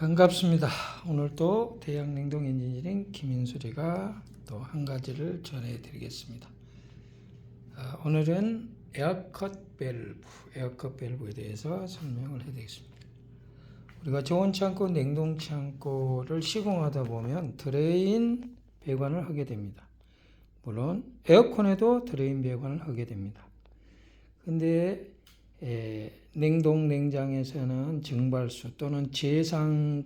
반갑습니다. 오늘 또 대양냉동 엔지니어링 김인수리가 또 한 가지를 전해드리겠습니다. 오늘은 에어컷 밸브에 대해서 설명을 해드리겠습니다. 우리가 저온 창고, 냉동 창고를 시공하다 보면 드레인 배관을 하게 됩니다. 물론 에어컨에도 드레인 배관을 하게 됩니다. 근데 냉동 냉장에서는 증발수 또는 재상을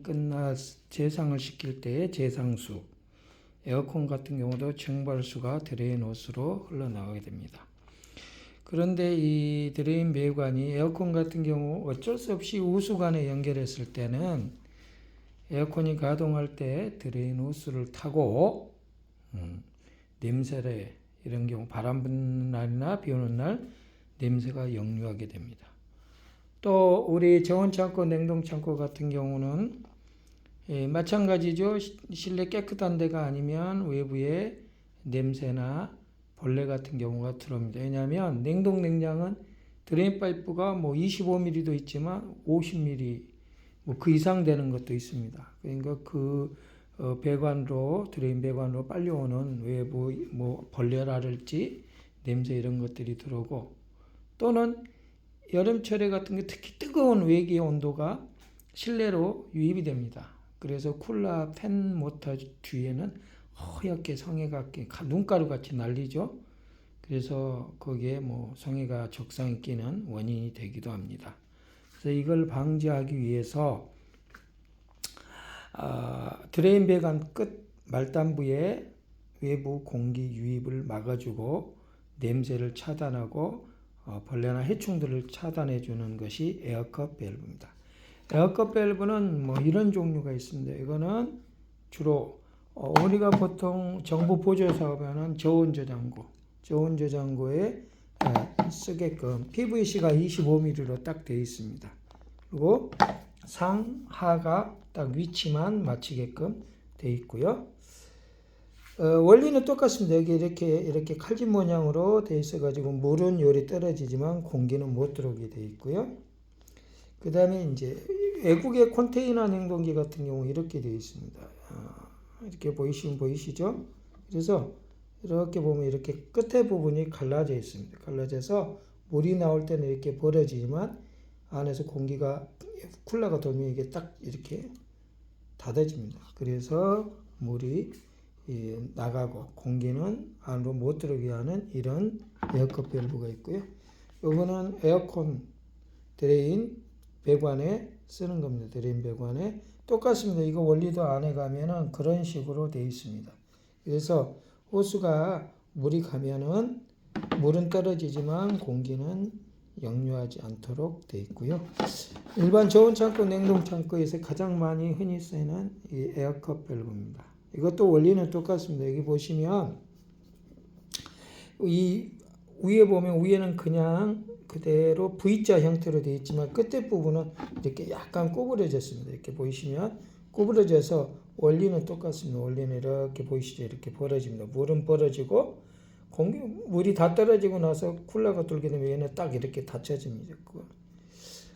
시킬 때의 재상수, 에어컨 같은 경우도 증발수가 드레인 호스로 흘러나가게 됩니다. 그런데 이 드레인 배관이 에어컨 같은 경우 어쩔 수 없이 우수관에 연결했을 때는 에어컨이 가동할 때 드레인 호스를 타고 냄새를, 이런 경우 바람 부는 날이나 비 오는 날 냄새가 역류하게 됩니다. 또 우리 저온창고, 냉동창고 같은 경우는 마찬가지죠. 실내 깨끗한 데가 아니면 외부에 냄새나 벌레 같은 경우가 들어옵니다. 왜냐하면 냉동 냉장은 드레인 파이프가 25mm도 있지만 50mm 그 이상 되는 것도 있습니다. 그러니까 그 배관으로, 드레인 배관으로 빨려오는 외부 벌레라든지 냄새 이런 것들이 들어오고, 또는 여름철에 같은 게 특히 뜨거운 외기의 온도가 실내로 유입이 됩니다. 그래서 쿨러 팬 모터 뒤에는 허옇게 성에가 눈가루 같이 날리죠. 그래서 거기에 성에가 적상이 끼는 원인이 되기도 합니다. 그래서 이걸 방지하기 위해서 드레인 배관 끝 말단부에 외부 공기 유입을 막아주고 냄새를 차단하고 벌레나 해충들을 차단해 주는 것이 에어컷 밸브입니다. 에어컷 밸브는 이런 종류가 있습니다. 이거는 주로 우리가 보통 정부 보조 사업에는 저온 저장고에 쓰게끔 PVC가 25mm로 딱 되어 있습니다. 그리고 상하가 딱 위치만 맞추게끔 되어 있고요. 원리는 똑같습니다. 여기 이렇게 칼집 모양으로 되어 있어가지고 물은 요리 떨어지지만 공기는 못 들어오게 되어 있고요. 그 다음에 이제 외국의 컨테이너 냉동기 같은 경우 이렇게 되어 있습니다. 이렇게 보이시죠? 그래서 이렇게 보면 이렇게 끝에 부분이 갈라져 있습니다. 갈라져서 물이 나올 때는 이렇게 벌어지지만 안에서 공기가 쿨러가 돌면 이게 딱 이렇게 닫아집니다. 그래서 물이 나가고 공기는 안으로 못 들어오게 하는 이런 에어컷 밸브가 있고요. 이거는 에어컨 드레인 배관에 쓰는 겁니다. 드레인 배관에 똑같습니다. 이거 원리도 안에 가면은 그런 식으로 되어 있습니다. 그래서 호스가 물이 가면은 물은 떨어지지만 공기는 역류하지 않도록 되어 있고요. 일반 저온 창고, 냉동 창고에서 가장 많이 흔히 쓰이는 이 에어컷 밸브입니다. 이것도 원리는 똑같습니다. 여기 보시면 이 위에 보면 위에는 그냥 그대로 V자 형태로 되어 있지만 끝에 부분은 이렇게 약간 구부러졌습니다. 이렇게 보이시면 구부러져서 원리는 똑같습니다. 원리는 이렇게 보이시죠? 이렇게 벌어집니다. 물은 벌어지고 물이 다 떨어지고 나서 쿨러가 돌게 되면 얘는 딱 이렇게 닫혀집니다.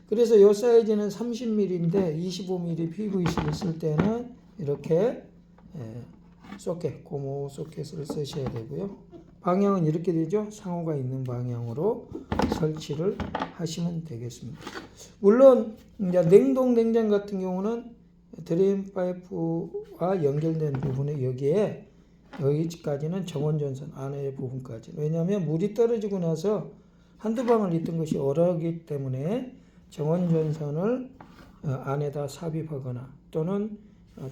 그래서 이 사이즈는 30mm인데 25mm PVC를 쓸 때는 이렇게 소켓, 고무 소켓을 쓰셔야 되고요. 방향은 이렇게 되죠. 상호가 있는 방향으로 설치를 하시면 되겠습니다. 물론 이제 냉동 냉장 같은 경우는 드레인 파이프와 연결된 부분에 여기까지는 정원전선 안의 부분까지. 왜냐하면 물이 떨어지고 나서 한두 방울 있던 것이 얼어기 때문에 정원전선을 안에다 삽입하거나 또는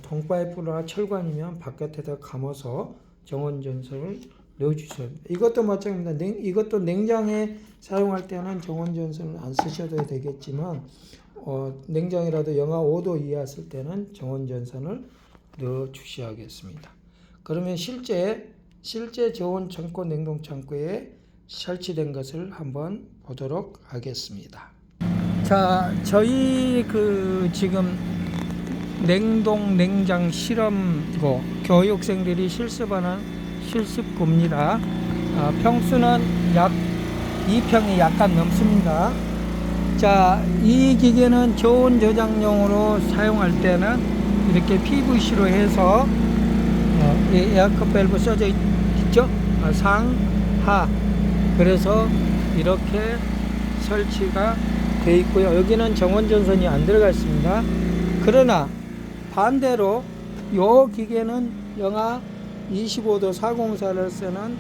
통파이프나 철관이면 바깥에다 감아서 정원전선을 넣어주셔야 됩니다. 이것도 마찬가지입니다. 이것도 냉장에 사용할 때는 정원전선을 안 쓰셔도 되겠지만 냉장이라도 영하 5도 이하였을 때는 정원전선을 넣어 주셔야겠습니다. 그러면 실제 저온 창고, 냉동 창고에 설치된 것을 한번 보도록 하겠습니다. 자, 저희 지금 냉동 냉장 실험고 교육생들이 실습하는 실습구입니다. 평수는 약 2평이 약간 넘습니다. 자, 이 기계는 저온 저장용으로 사용할 때는 이렇게 PVC로 해서 이 에어컨 밸브 써져 있죠? 상, 하. 그래서 이렇게 설치가 되어 있고요. 여기는 정원 전선이 안 들어가 있습니다. 그러나 반대로 이 기계는 영하 25도 404를 쓰는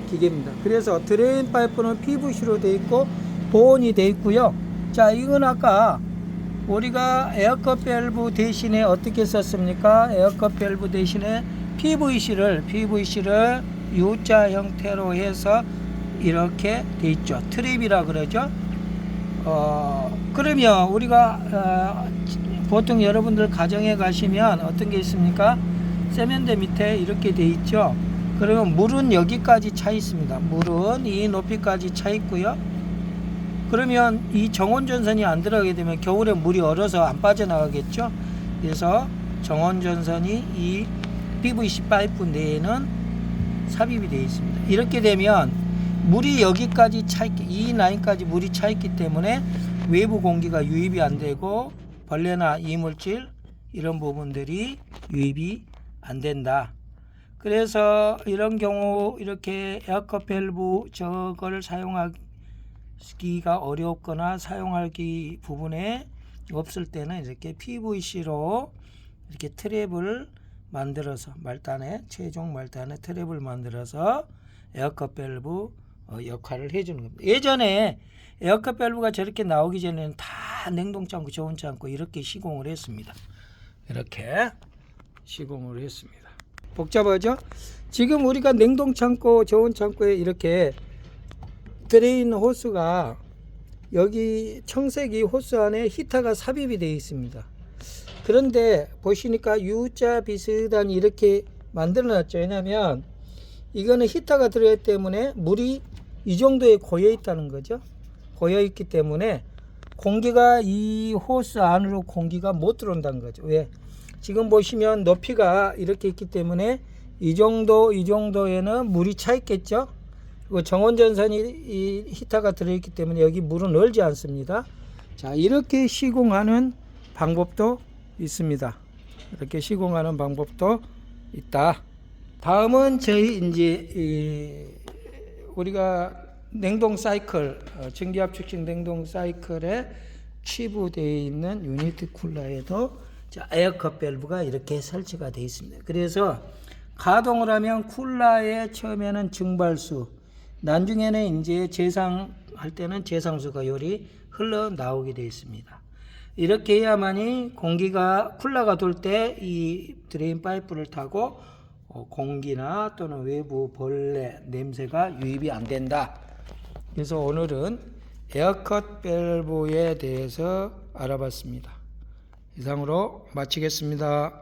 기계입니다. 그래서 드레인 파이프는 PVC로 되어 있고 보온이 되어 있고요. 자, 이건 아까 우리가 에어컨 밸브 대신에 어떻게 썼습니까? 에어컨 밸브 대신에 PVC를 U자 형태로 해서 이렇게 되어 있죠. 트랩이라 그러죠. 그러면 우리가 보통 여러분들 가정에 가시면 어떤 게 있습니까? 세면대 밑에 이렇게 되어 있죠. 그러면 물은 여기까지 차 있습니다. 물은 이 높이까지 차 있고요. 그러면 이 정원 전선이 안 들어가게 되면 겨울에 물이 얼어서 안 빠져나가겠죠. 그래서 정원 전선이 이 PVC 파이프 내에는 삽입이 되어 있습니다. 이렇게 되면 물이 여기까지 차 있기, 이 라인까지 물이 차 있기 때문에 외부 공기가 유입이 안 되고 벌레나 이물질 이런 부분들이 유입이 안 된다. 그래서 이런 경우 이렇게 에어컨 밸브 저걸 사용하기가 어렵거나 사용하기 부분에 없을 때는 이렇게 PVC로 이렇게 트랩을 만들어서 최종 말단에 트랩을 만들어서 에어컨 밸브 역할을 해주는 겁니다. 예전에 에어컨 밸브가 저렇게 나오기 전에는 다 냉동창고, 저온창고 이렇게 시공을 했습니다. 이렇게 시공을 했습니다. 복잡하죠? 지금 우리가 냉동창고, 저온창고에 이렇게 드레인 호스가 여기 청색이 호스 안에 히터가 삽입이 되어 있습니다. 그런데 보시니까 U자 비슷한 이렇게 만들어 놨죠. 왜냐하면 이거는 히터가 들어있기 때문에 물이 이 정도에 고여 있다는 거죠. 고여 있기 때문에 공기가 이 호스 안으로 공기가 못 들어온다는 거죠. 왜? 지금 보시면 높이가 이렇게 있기 때문에 이 정도에는 물이 차 있겠죠. 그리고 정원전선이 이 히터가 들어있기 때문에 여기 물은 얼지 않습니다. 자, 이렇게 시공하는 방법도 있습니다. 이렇게 시공하는 방법도 있다. 다음은 저희 이제 우리가 냉동 사이클, 전기압축식 냉동 사이클에 취부되어 있는 유니티 쿨러에도 에어컨 밸브가 이렇게 설치가 되어 있습니다. 그래서 가동을 하면 쿨러에 처음에는 증발수, 나중에는 이제 재상할 때는 재상수가 요리 흘러나오게 되어 있습니다. 이렇게 해야만이 공기가 쿨러가 돌 때 이 드레인 파이프를 타고 공기나 또는 외부 벌레, 냄새가 유입이 안 된다. 그래서 오늘은 에어컨 밸브에 대해서 알아봤습니다. 이상으로 마치겠습니다.